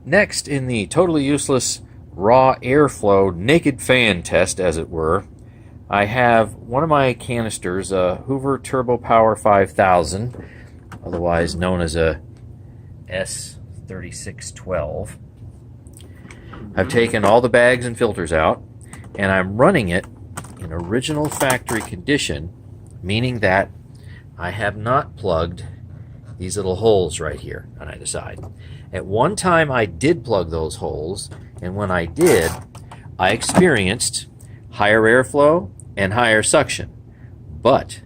Next, in the totally useless raw airflow naked fan test, as it were, I have one of my canisters, a Hoover TurboPOWER 5000, otherwise known as a S3612. I've taken all the bags and filters out, and I'm running it in original factory condition, meaning that I have not plugged these little holes right here on either side. At one time I did plug those holes, and when I did, I experienced higher airflow and higher suction, but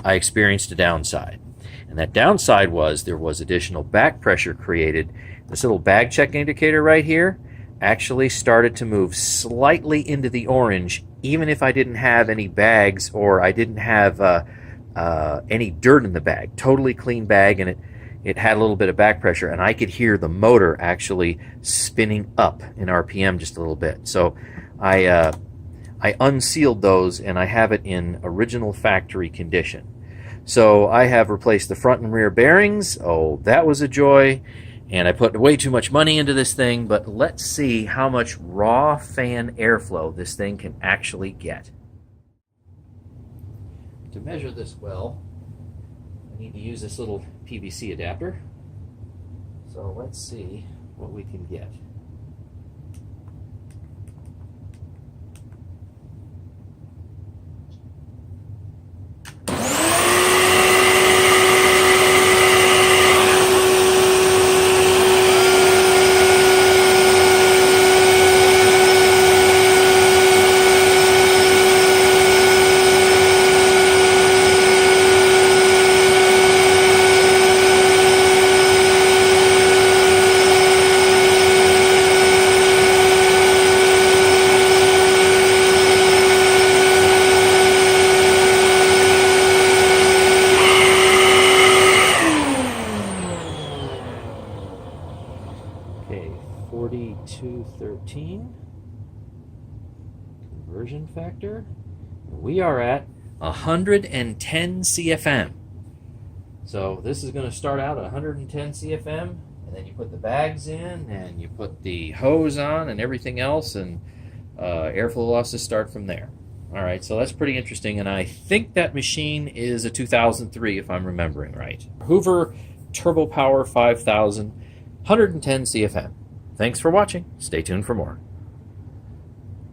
I experienced a downside. And that downside was there was additional back pressure created. This little bag check indicator right here actually started to move slightly into the orange, even if I didn't have any bags or I didn't have any dirt in the bag. Totally clean bag, and it had a little bit of back pressure, and I could hear the motor actually spinning up in RPM just a little bit. So I unsealed those, and I have it in original factory condition. So I have replaced the front and rear bearings. Oh, that was a joy. And I put way too much money into this thing, but let's see how much raw fan airflow this thing can actually get. To measure this well, I need to use this little PVC adapter. So let's see what we can get. Okay, 4213 conversion factor. We are at 110 CFM. So this is going to start out at 110 CFM, and then you put the bags in, and you put the hose on, and everything else, and airflow losses start from there. All right, so that's pretty interesting, and I think that machine is a 2003, if I'm remembering right. Hoover TurboPOWER 5000. 110 CFM. Thanks for watching. Stay tuned for more.